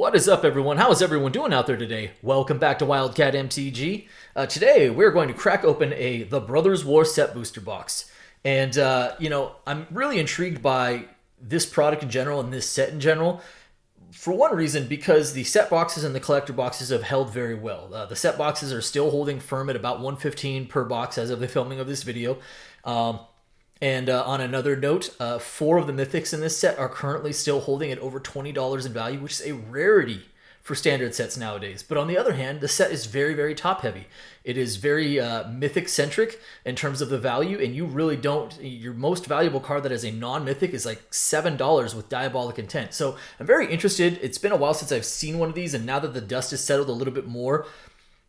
What is up, everyone? How is everyone doing out there today? Welcome back to Wildcat MTG. Today, we're going to crack open the Brothers War set booster box. And, I'm really intrigued by this product in general and this set in general. For one reason, because the set boxes and the collector boxes have held very well. The set boxes are still holding firm at about $115 per box as of the filming of this video. And on another note, 4 of the Mythics in this set are currently still holding at over $20 in value, which is a rarity for standard sets nowadays. But on the other hand, the set is very, very top-heavy. It is very Mythic-centric in terms of the value, and you really don't... Your most valuable card that is a non-Mythic is like $7 with Diabolic Intent. So I'm very interested. It's been a while since I've seen one of these, and now that the dust has settled a little bit more,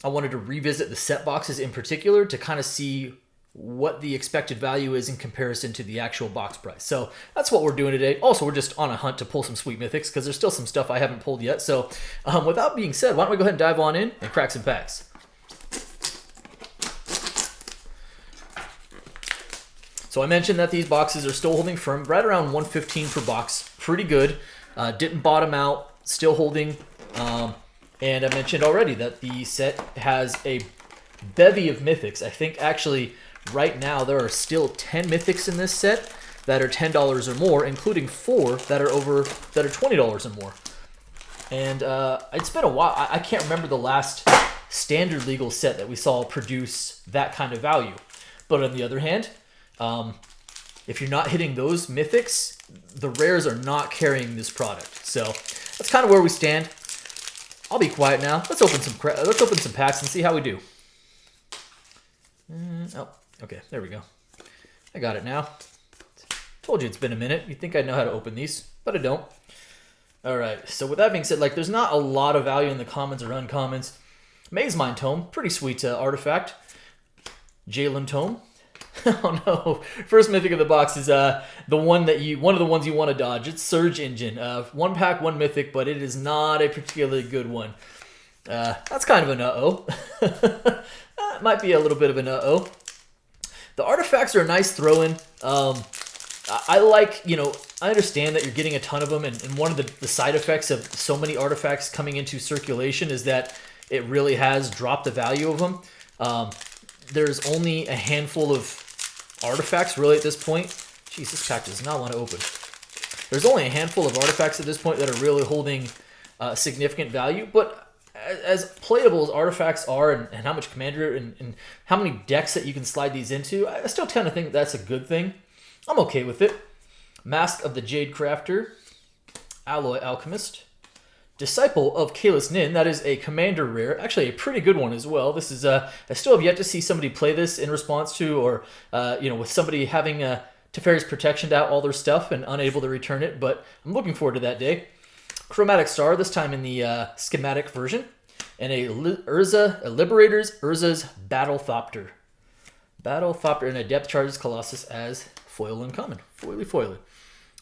I wanted to revisit the set boxes in particular to kind of see what the expected value is in comparison to the actual box price. So that's what we're doing today. Also, we're just on a hunt to pull some sweet Mythics because there's still some stuff I haven't pulled yet. So without being said, why don't we go ahead and dive on in and crack some packs. So I mentioned that these boxes are still holding firm, right around $115 per box. Pretty good. Didn't bottom out, still holding. And I mentioned already that the set has a bevy of Mythics. I think actually right now there are still 10 Mythics in this set that are $10 or more, including 4 that are $20 or more. And it's been a while. I can't remember the last standard legal set that we saw produce that kind of value. But on the other hand, if you're not hitting those Mythics, the rares are not carrying this product. So that's kind of where we stand. I'll be quiet now. Let's open some packs and see how we do. Oh, okay, there we go. I got it now. Told you it's been a minute. You'd think I'd know how to open these, but I don't. All right, so with that being said, there's not a lot of value in the commons or uncommons. Maze Mind Tome, pretty sweet artifact. Jalen Tome. Oh no! First Mythic of the box is one of the ones you want to dodge. It's Surge Engine. 1 pack, 1 Mythic, but it is not a particularly good one. That's kind of an uh-oh. It might be a little bit of an uh-oh. The artifacts are a nice throw-in. I understand that you're getting a ton of them, and one of the side effects of so many artifacts coming into circulation is that it really has dropped the value of them. There's only a handful of artifacts really at this point. Jeez, this pack does not want to open. There's only a handful of artifacts at this point that are really holding significant value, but as playable as artifacts are and how much commander and how many decks that you can slide these into, I still kind of think that's a good thing. I'm okay with it. Mask of the Jade Crafter, Alloy Alchemist, Disciple of Kalis Nin, that is a commander rare, actually a pretty good one as well. This is I still have yet to see somebody play this in response to, or with somebody having Teferi's Protection out all their stuff and unable to return it, but I'm looking forward to that day. Chromatic Star, this time in the schematic version, and a Liberator's Urza's Battlethopter. Battlethopter and a Depth Charges Colossus as foil uncommon. Foily.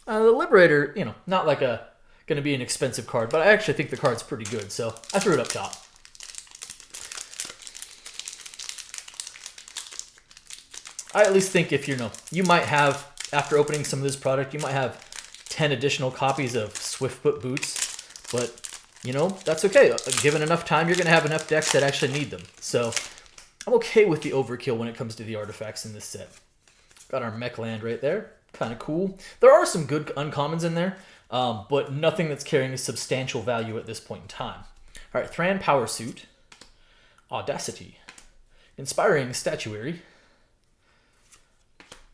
The Liberator, not like going to be an expensive card, but I actually think the card's pretty good, so I threw it up top. I at least think if you might have, after opening some of this product, you might have 10 additional copies of Swiftfoot Boots, but that's okay. Given enough time, you're going to have enough decks that actually need them. So I'm okay with the overkill when it comes to the artifacts in this set. Got our mech land right there. Kind of cool. There are some good uncommons in there, but nothing that's carrying a substantial value at this point in time. All right, Thran Power Suit, Audacity, Inspiring Statuary,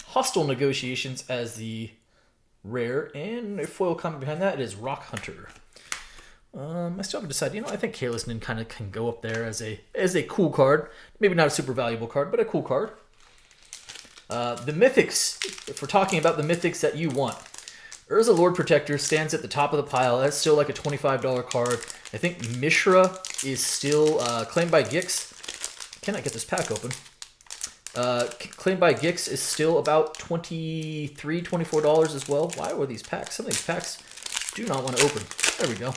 Hostile Negotiations as the rare, and a foil comment behind that is Rock Hunter. I still haven't decided. I think Kalis Nin kind of can go up there as a cool card. Maybe not a super valuable card, but a cool card. The Mythics, if we're talking about the Mythics that you want, Urza Lord Protector stands at the top of the pile. That's still like a $25 card. I think Mishra is still claimed by Gix. Cannot get this pack open. Claimed by Gix is still about $23, $24 as well. Why were these packs? Some of these packs do not want to open. There we go.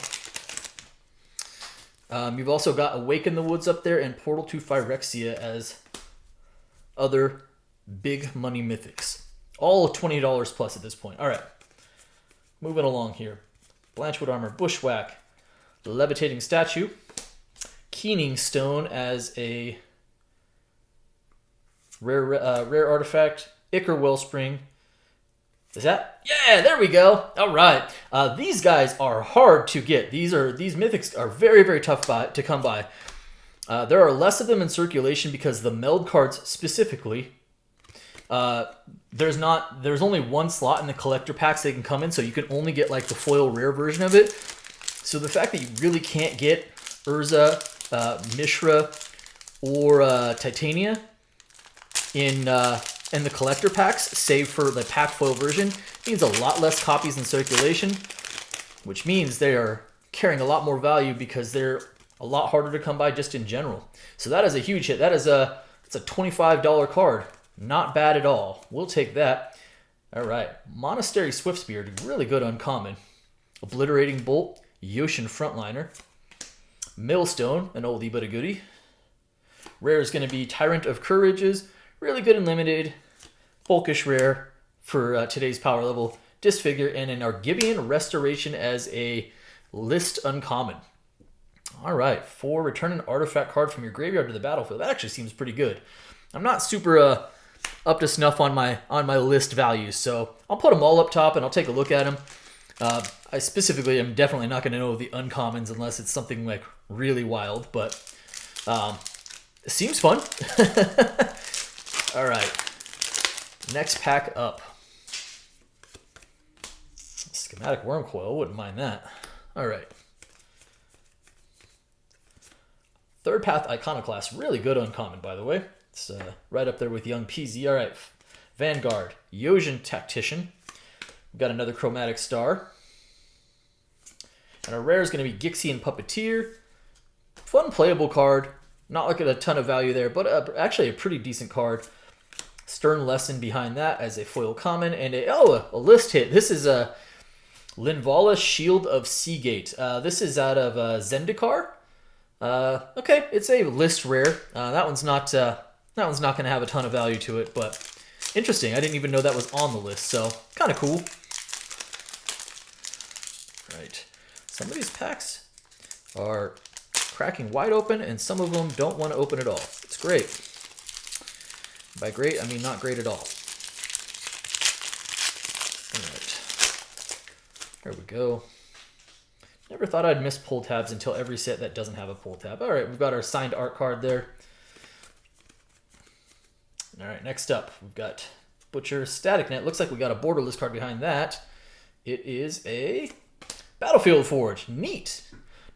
You've also got Awaken the Woods up there and Portal to Phyrexia as other big money Mythics. All $20 plus at this point. All right. Moving along here. Blanchwood Armor, Bushwhack, Levitating Statue. Keening Stone as a rare artifact. Ichor Wellspring. Is that? Yeah, there we go. All right. These guys are hard to get. These Mythics are very, very tough to come by. There are less of them in circulation because the meld cards specifically, there's only one slot in the collector packs they can come in, so you can only get like the foil rare version of it. So the fact that you really can't get Urza, Mishra, or Titania in the collector packs, save for the pack foil version, means a lot less copies in circulation, which means they are carrying a lot more value because they're a lot harder to come by just in general. So that is a huge hit. It's a $25 card. Not bad at all. We'll take that. All right. Monastery Swiftspear, really good uncommon. Obliterating Bolt, Yoshin Frontliner. Millstone, an oldie but a goodie. Rare is going to be Tyrant of Courages, really good and limited. Folkish rare for today's power level. Disfigure, and an Argibian Restoration as a list uncommon. All right, for return an artifact card from your graveyard to the battlefield. That actually seems pretty good. I'm not super up to snuff on my list values, so I'll put them all up top and I'll take a look at them. I specifically am definitely not going to know the uncommons unless it's something like really wild, but it seems fun. All right, next pack up. Schematic Wormcoil, wouldn't mind that. All right. Third Path Iconoclast, really good uncommon, by the way. It's right up there with Young Peasy. All right, Vanguard, Yojin Tactician. We've got another Chromatic Star. And our rare is going to be Gixian Puppeteer. Fun playable card. Not looking at a ton of value there, but actually a pretty decent card. Stern Lesson behind that as a foil common. And a list hit. This is a Linvala Shield of Seagate. This is out of Zendikar. Okay, it's a list rare. That one's not going to have a ton of value to it, but interesting. I didn't even know that was on the list, so kind of cool. Right, some of these packs are cracking wide open, and some of them don't want to open at all. It's great. By great, I mean not great at all. All right, there we go. Never thought I'd miss pull tabs until every set that doesn't have a pull tab. All right, we've got our signed art card there. All right, next up, we've got Butcher Static Net. Looks like we got a borderless card behind that. It is a Battlefield Forge. Neat.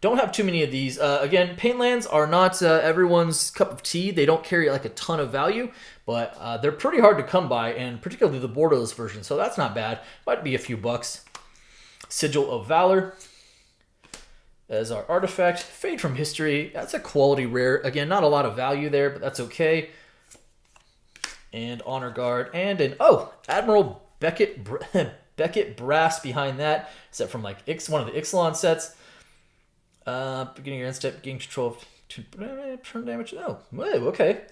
Don't have too many of these. Again, Painlands are not everyone's cup of tea. They don't carry like a ton of value, but they're pretty hard to come by, and particularly the borderless version, so that's not bad. Might be a few bucks. Sigil of Valor as our artifact. Fade from History. That's a quality rare. Again, not a lot of value there, but that's okay. And Honor Guard. And an, Admiral Beckett Brass behind that. Is that from like one of the Ixalan sets? Beginning your end step, gain control of turn damage. Oh, okay.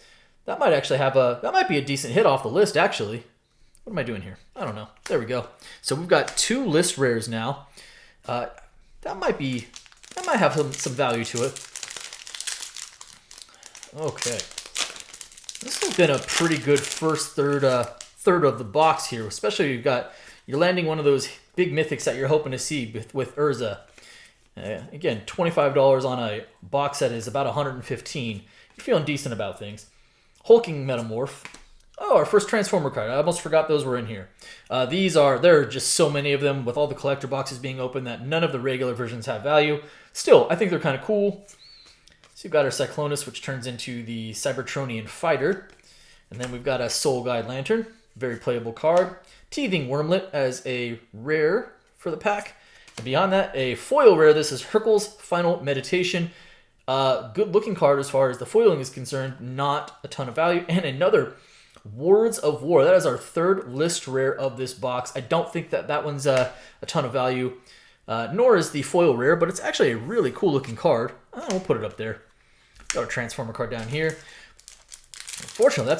That might actually that might be a decent hit off the list, actually. What am I doing here? I don't know. There we go. So we've got 2 list rares now. That might have some value to it. Okay. This has been a pretty good first third of the box here, especially you're landing one of those big mythics that you're hoping to see with Urza. Again, $25 on a box set is about $115. You're feeling decent about things. Hulking Metamorph. Oh, our first Transformer card. I almost forgot those were in here. There are just so many of them with all the collector boxes being open that none of the regular versions have value. Still, I think they're kind of cool. So you've got our Cyclonus, which turns into the Cybertronian Fighter. And then we've got a Soul Guide Lantern. Very playable card. Teething Wormlet as a rare for the pack. And beyond that, a foil rare. This is Hercule's Final Meditation. Good looking card as far as the foiling is concerned. Not a ton of value. And another Words of War. That is our third list rare of this box. I don't think that one's a ton of value. Nor is the foil rare, but it's actually a really cool looking card. We'll put it up there. Got our Transformer card down here. Unfortunately,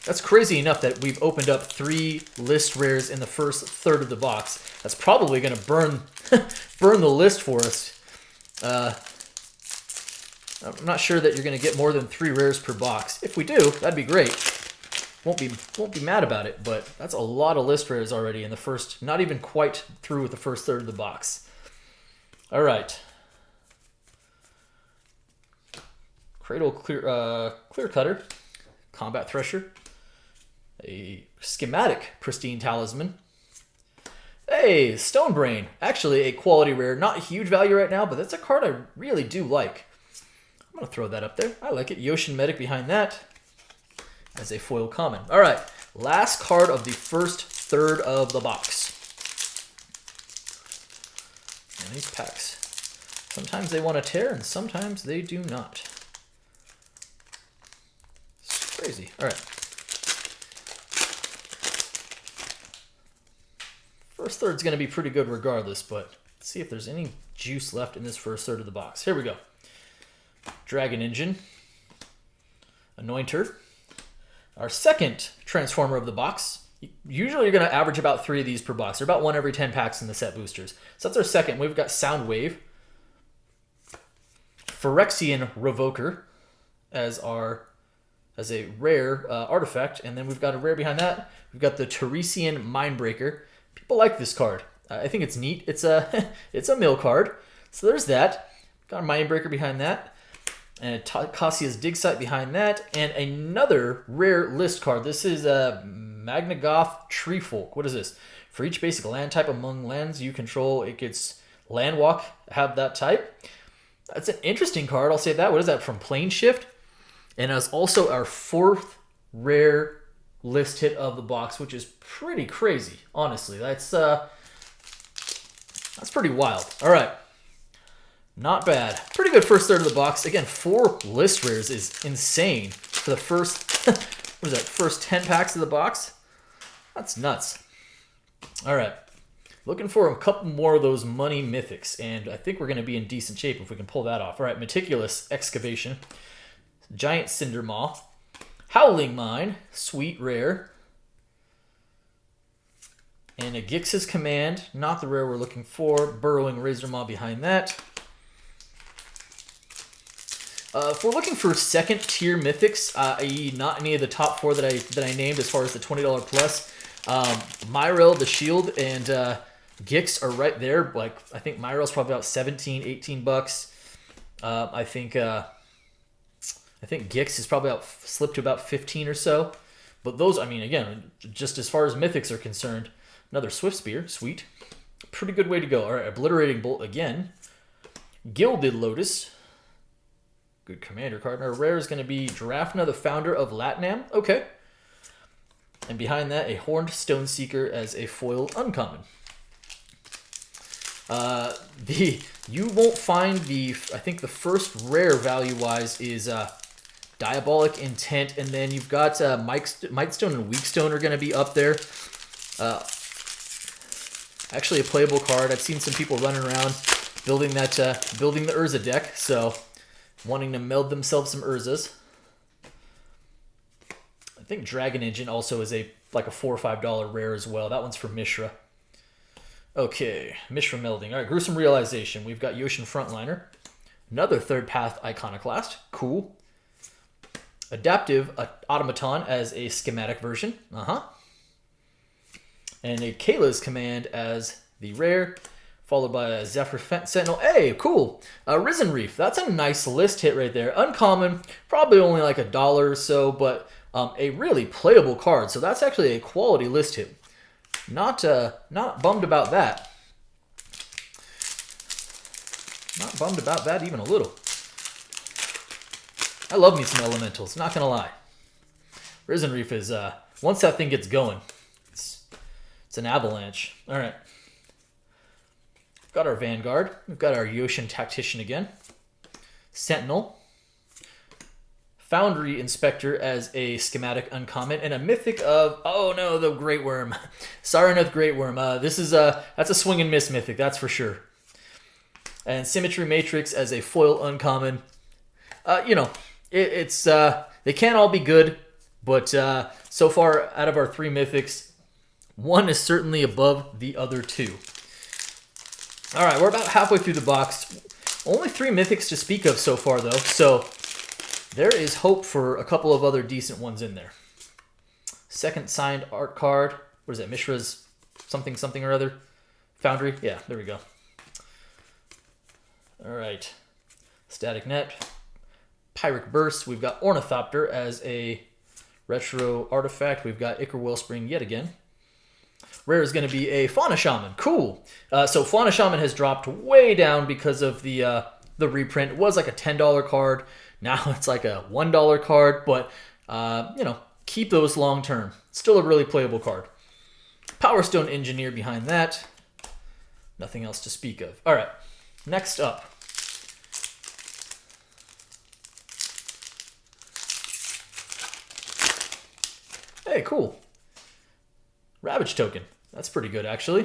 that's crazy enough that we've opened up 3 list rares in the first third of the box. That's probably going to burn the list for us. I'm not sure that you're going to get more than 3 rares per box. If we do, that'd be great. Won't be mad about it, but that's a lot of list rares already in the first, not even quite through with the first third of the box. All right. Cradle clear cutter, combat thresher, a schematic pristine talisman. Hey, Stone Brain, actually a quality rare, not a huge value right now, but that's a card I really do like. I'm gonna throw that up there. I like it. Yoshin Medic behind that as a foil common. All right, last card of the first third of the box. And these packs, sometimes they want to tear and sometimes they do not. It's crazy. All right. First third's going to be pretty good regardless, but let's see if there's any juice left in this first third of the box. Here we go. Dragon Engine. Anointer. Our second Transformer of the box. Usually you're going to average about 3 of these per box. They're about 1 every 10 packs in the set boosters. So that's our second. We've got Soundwave. Phyrexian Revoker as a rare artifact. And then we've got a rare behind that. We've got the Teresian Mindbreaker. People like this card. I think it's neat. It's a it's a mill card. So there's that. Got a Mindbreaker behind that. And Cassia's Dig Site behind that. And another rare list card. This is a Magnagoth Treefolk. What is this? For each basic land type among lands you control, it gets Landwalk, have that type. That's an interesting card. I'll say that. What is that? From Plane Shift. And it's also our 4th rare list hit of the box, which is pretty crazy, honestly. That's pretty wild. All right. Not bad. Pretty good first third of the box. Again, 4 list rares is insane for the first, what is that, first 10 packs of the box? That's nuts. All right. Looking for a couple more of those money mythics, and I think we're going to be in decent shape if we can pull that off. All right, Meticulous Excavation. Giant Cinder Maw. Howling Mine, sweet rare. And a Gix's Command, not the rare we're looking for. Burrowing Razor Maw behind that. If we're looking for second tier mythics, i.e. not any of the top 4 that I named as far as the $20 plus, Myrel, the Shield, and Gix are right there. Like, I think Myrel's probably about 17, 18 bucks. I think Gix is probably slipped to about 15 or so. But those, I mean, again, just as far as mythics are concerned, another Swift Spear, sweet. Pretty good way to go. All right, Obliterating Bolt again. Gilded Lotus. Good commander card. And our rare is going to be Giraffna, the founder of Latnam. Okay. And behind that, a Horned Stone Seeker as a foil uncommon. You won't find I think the first rare value-wise is Diabolic Intent, and then you've got Mightstone and Weakstone are going to be up there. Actually a playable card. I've seen some people running around building the Urza deck, so wanting to meld themselves some Urzas. I think Dragon Engine also is like a $4 or $5 rare as well. That one's for Mishra. Okay, Mishra Melding. All right, Gruesome Realization. We've got Yoshin Frontliner. Another Third Path Iconoclast. Cool. Adaptive Automaton as a schematic version. And a Kayla's Command as the rare, followed by a Zephyr Sentinel. Hey, cool. Risen Reef. That's a nice list hit right there. Uncommon, probably only like $1 or so, but a really playable card. So that's actually a quality list hit. Not bummed about that. Not bummed about that even a little. I love me some elementals, not gonna lie. Risen Reef is once that thing gets going, it's an avalanche. All right. Got our Vanguard. We've got our Yoshin Tactician again. Sentinel. Foundry Inspector as a schematic uncommon, and a mythic of, oh no, the Great Worm. Saranath Great Worm. This is that's a swing and miss mythic, that's for sure. And Symmetry Matrix as a foil uncommon. You know, it's they can't all be good, but so far out of our 3 mythics, one is certainly above the other 2. All right, we're about halfway through the box. Only 3 Mythics to speak of so far, though, so there is hope for a couple of other decent ones in there. Second signed art card. What is that? Mishra's something something or other? Foundry? Yeah, there we go. All right. Static Net. Pyrrhic Burst. We've got Ornithopter as a retro artifact. We've got Ichor Wellspring yet again. Rare is going to be a Fauna Shaman. Cool. So Fauna Shaman has dropped way down because of the reprint. It was like a $10 card. Now it's like a $1 card, but you know, keep those long term. Still a really playable card. Power Stone Engineer behind that. Nothing else to speak of. All right, next up. Hey, cool. Ravage token. That's pretty good, actually.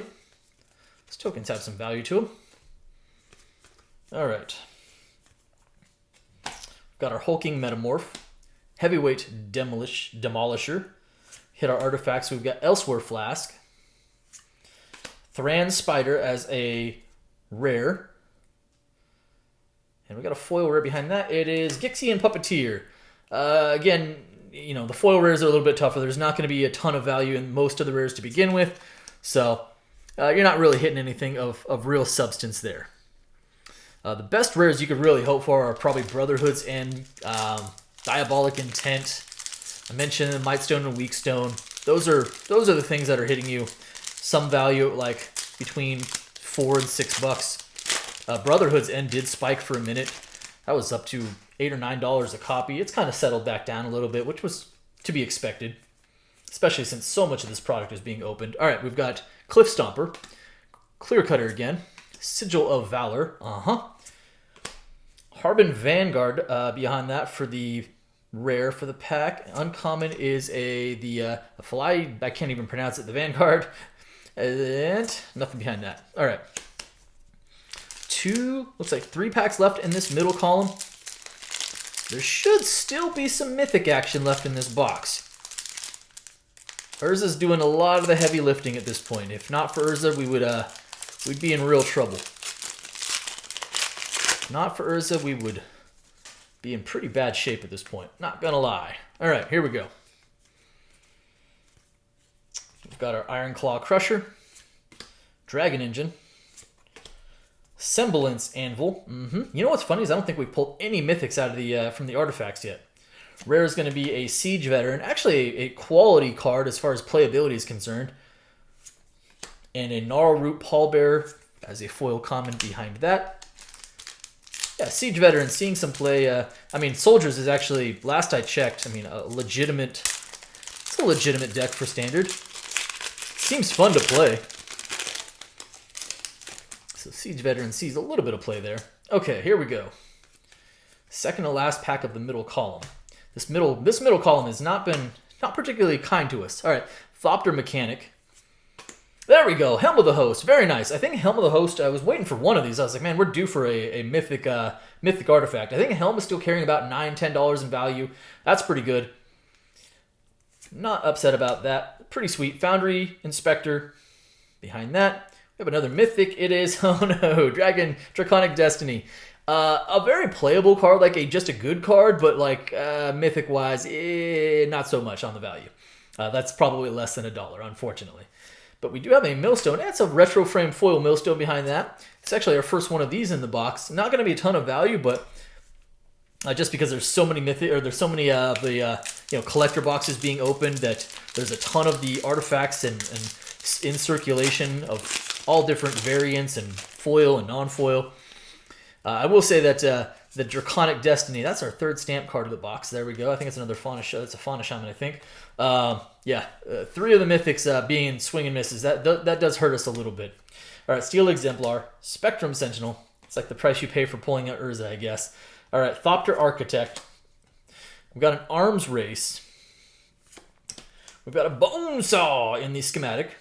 These tokens have some value to them. All right. We've got our Hulking Metamorph, Heavyweight Demolisher. Hit our artifacts. We've got Elsewhere Flask, Thran Spider as a rare. And we got a foil rare behind that. It is Gixian Puppeteer. Again, you know, the foil rares are a little bit tougher. There's not going to be a ton of value in most of the rares to begin with. So you're not really hitting anything of real substance there. The best rares you could really hope for are probably Brotherhoods and Diabolic Intent. I mentioned Mightstone and Weakstone. Those are the things that are hitting you some value, like between $4 and $6. Brotherhood's End did spike for a minute. That was up to $8 or $9 a copy. It's kind of settled back down a little bit, which was to be expected, especially since so much of this product is being opened. All right, we've got Cliff Stomper, Clear Cutter again, Sigil of Valor, Harbin Vanguard behind that for the rare for the pack. Uncommon is the fly, I can't even pronounce it, the Vanguard, and nothing behind that. All right. Looks like 3 packs left in this middle column. There should still be some Mythic action left in this box. Urza's doing a lot of the heavy lifting at this point. If not for Urza, we'd be in real trouble. If not for Urza, we would be in pretty bad shape at this point. Not gonna lie. All right, here we go. We've got our Iron Claw Crusher, Dragon Engine, Semblance Anvil. You know what's funny is I don't think we've pulled any Mythics out of the from the artifacts yet. Rare is going to be a Siege Veteran, actually a quality card as far as playability is concerned, and a Gnarl Root Pallbearer as a foil common behind that. Yeah, Siege Veteran seeing some play. I mean, Soldiers is actually, last I checked, I mean, it's a legitimate deck for Standard. Seems fun to play. So Siege Veteran sees a little bit of play there. Okay, here we go. Second to last pack of the middle column. This middle column has not particularly kind to us. All right, Thopter Mechanic. There we go. Helm of the Host. Very nice. I think Helm of the Host, I was waiting for one of these. I was like, man, we're due for a mythic artifact. I think Helm is still carrying about $9, $10 in value. That's pretty good. Not upset about that. Pretty sweet. Foundry Inspector behind that. We have another Mythic. It is, oh no, Draconic Destiny. A very playable card, like just a good card, but like Mythic-wise, not so much on the value. That's probably less than $1, unfortunately. But we do have a Millstone. It's a retro frame foil Millstone behind that. It's actually our first one of these in the box. Not going to be a ton of value, but just because there's so many Mythic, or there's so many of the collector boxes being opened, that there's a ton of the artifacts and in circulation of all different variants and foil and non-foil. I will say that the Draconic Destiny, that's our third stamp card of the box. There we go. I think it's another Fauna Shaman. It's a Fauna Shaman, I think. 3 of the Mythics being swing and misses. That does hurt us a little bit. All right, Steel Exemplar, Spectrum Sentinel. It's like the price you pay for pulling out Urza, I guess. All right, Thopter Architect. We've got an Arms Race. We've got a Bone Saw in the schematic.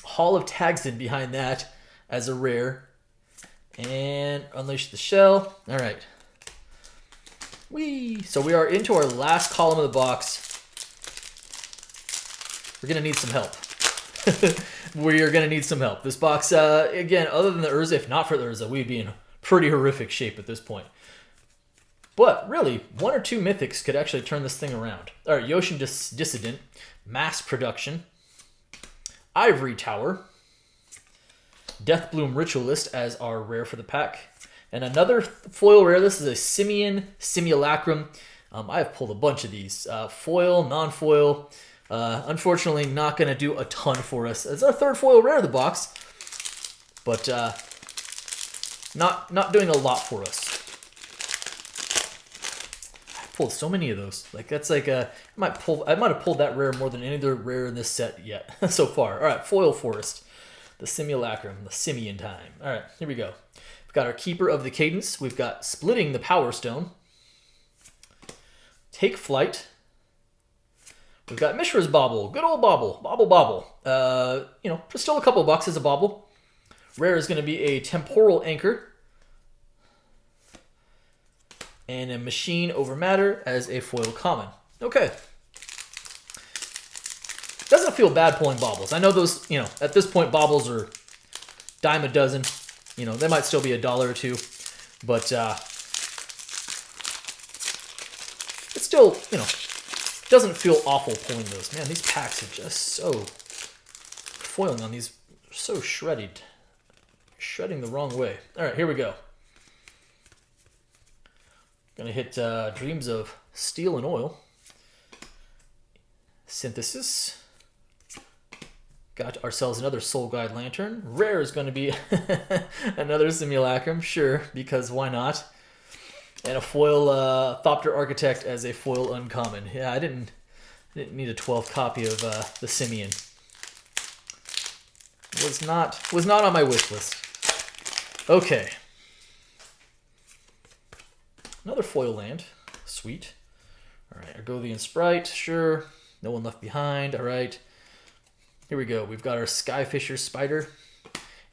Hall of Tagsden behind that as a rare. And Unleash the Shell. All right. So we are into our last column of the box. We're going to need some help. We are going to need some help. This box, again, other than the Urza, if not for the Urza, we'd be in pretty horrific shape at this point. But really, 1 or 2 Mythics could actually turn this thing around. All right, Yoshin Dissident, Mass Production, Ivory Tower, Deathbloom Ritualist as our rare for the pack, and another foil rare. This is a Simian Simulacrum. I have pulled a bunch of these. Foil, non-foil. Unfortunately, not going to do a ton for us. It's our 3rd foil rare of the box, but not doing a lot for us. I pulled so many of those. Like that's like I might have pulled that rare more than any other rare in this set yet so far. All right, Foil Forest, the Simulacrum, the Simian time. All right, here we go. We've got our Keeper of the Cadence. We've got Splitting the Power Stone. Take Flight. We've got Mishra's Bauble. Good old Bauble. Bauble. You know, still a couple of bucks as a Bauble. Rare is going to be a Temporal Anchor. And a Machine Over Matter as a foil common. Okay. Doesn't feel bad pulling baubles. I know those, you know, at this point baubles are dime a dozen. You know, they might still be $1 or $2, but it's still, you know, doesn't feel awful pulling those. Man, these packs are just so foiling on these, so shredded. Shredding the wrong way. All right, here we go. Gonna hit Dreams of Steel and Oil. Synthesis. Got ourselves another Soul Guide Lantern. Rare is going to be another Simulacrum, sure, because why not? And a foil Thopter Architect as a foil uncommon. Yeah, I didn't need a 12th copy of the Simian. Was not on my wish list. Okay. Another foil land. Sweet. All right, Argothian Sprite, sure. No One Left Behind, all right. Here we go. We've got our Skyfisher Spider.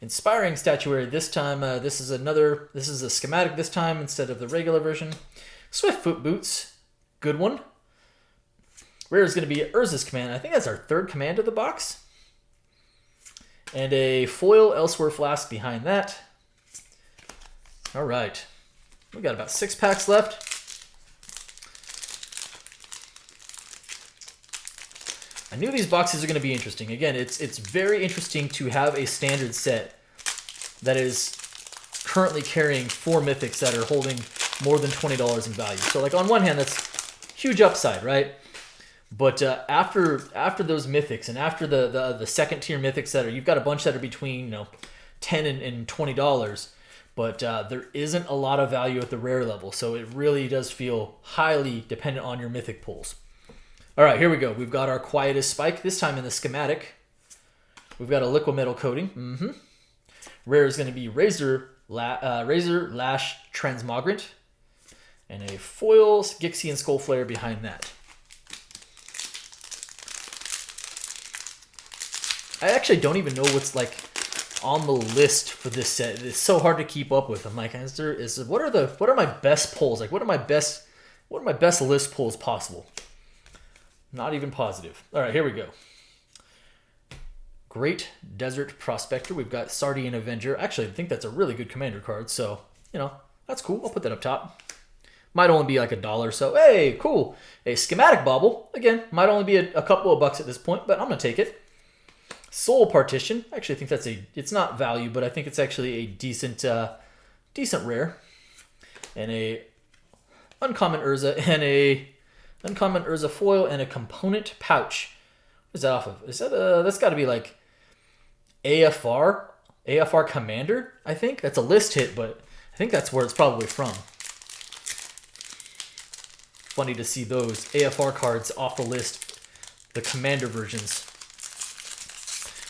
Inspiring Statuary this time. This is a schematic this time instead of the regular version. Swiftfoot Boots. Good one. Rare is going to be Urza's Command. I think that's our 3rd command of the box. And a foil Elsewhere Flask behind that. All right. We've got about 6 packs left. I knew these boxes are going to be interesting. Again, it's very interesting to have a standard set that is currently carrying 4 Mythics that are holding more than $20 in value. So like on one hand, that's huge upside, right? But after those Mythics and after the second tier Mythics that are, you've got a bunch that are between, you know, $10 and $20. But there isn't a lot of value at the rare level. So it really does feel highly dependent on your Mythic pulls. All right, here we go. We've got our Quietest Spike, this time in the schematic. We've got a Liquid Metal Coating. Rare is going to be Razor Lash Transmogrant. And a foil Gixian Skull Flare behind that. I actually don't even know what's like on the list for this set. It's so hard to keep up with. I'm like, what are my best pulls? Like, what are my best list pulls possible? Not even positive. All right, here we go. Great Desert Prospector. We've got Sardian Avenger. Actually, I think that's a really good commander card. So, you know, that's cool. I'll put that up top. Might only be like $1. So, hey, cool. A Schematic Bauble. Again, might only be a couple of bucks at this point, but I'm going to take it. Soul Partition. I actually think it's not value, but I think it's actually a decent rare. And a Uncommon Urza and a Uncommon Urza foil and a Component Pouch. What is that off of? Is that that's got to be like AFR Commander, I think. That's a list hit, but I think that's where it's probably from. Funny to see those AFR cards off the list, the Commander versions.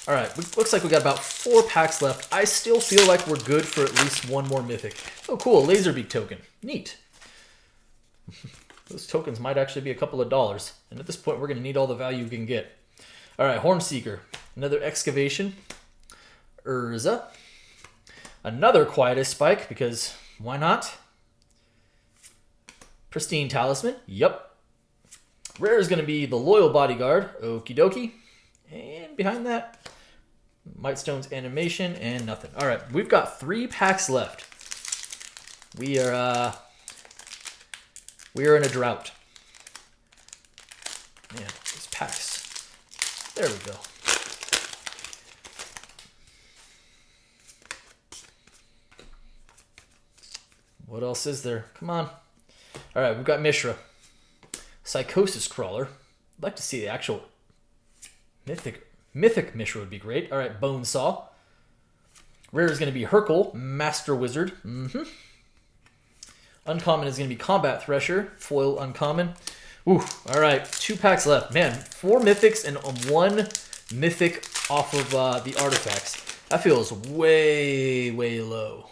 All right, looks like we got about 4 packs left. I still feel like we're good for at least one more Mythic. Oh, cool, a Laserbeak token. Neat. Those tokens might actually be a couple of dollars. And at this point, we're going to need all the value we can get. All right, Hornseeker. Another Excavation. Urza. Another Quietest Spike, because why not? Pristine Talisman. Yep. Rare is going to be the Loyal Bodyguard. Okie dokie. And behind that, Mightstone's Animation and nothing. All right, we've got 3 packs left. We are in a drought. Man, these packs. There we go. What else is there? Come on. All right, we've got Mishra. Psychosis Crawler. I'd like to see the actual Mythic Mishra would be great. All right, Bonesaw. Rare is going to be Hercule, Master Wizard. Uncommon is going to be Combat Thresher, foil uncommon. Ooh, all right, 2 packs left. Man, 4 Mythics and 1 Mythic off of the artifacts. That feels way, way low.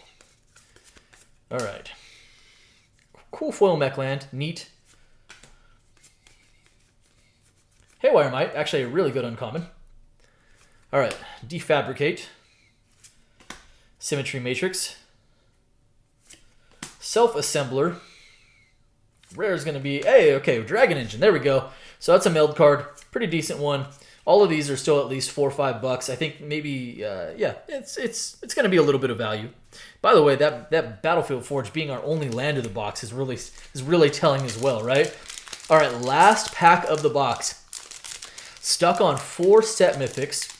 All right. Cool foil Mechland, neat. Haywire Might, actually a really good uncommon. All right, Defabricate. Symmetry Matrix. Self-Assembler. Rare is going to be, hey, okay, Dragon Engine. There we go. So that's a milled card. Pretty decent one. All of these are still at least $4 or $5. I think maybe, yeah, it's going to be a little bit of value. By the way, that Battlefield Forge being our only land of the box is really telling as well, right? All right, last pack of the box. Stuck on 4 set Mythics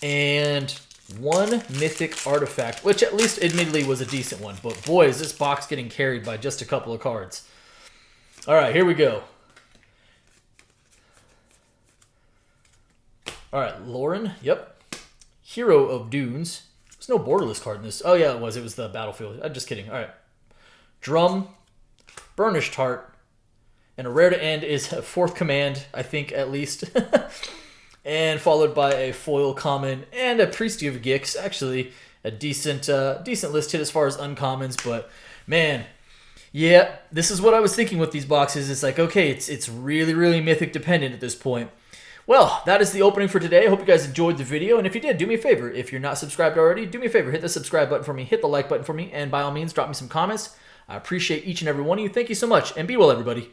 and 1 Mythic artifact, which at least admittedly was a decent one. But boy, is this box getting carried by just a couple of cards. All right, here we go. All right, Lauren. Yep. Hero of Dunes. There's no borderless card in this. Oh, yeah, it was. It was the Battlefield. I'm just kidding. All right. Drum. Burnished Heart. And a rare to end is a 4th Command, I think, at least. And followed by a foil common and a Priesty of Gix. Actually, a decent list hit as far as uncommons. But, man, yeah, this is what I was thinking with these boxes. It's like, okay, it's really, really Mythic dependent at this point. Well, that is the opening for today. I hope you guys enjoyed the video. And if you did, do me a favor. If you're not subscribed already, do me a favor. Hit the subscribe button for me. Hit the like button for me. And by all means, drop me some comments. I appreciate each and every one of you. Thank you so much. And be well, everybody.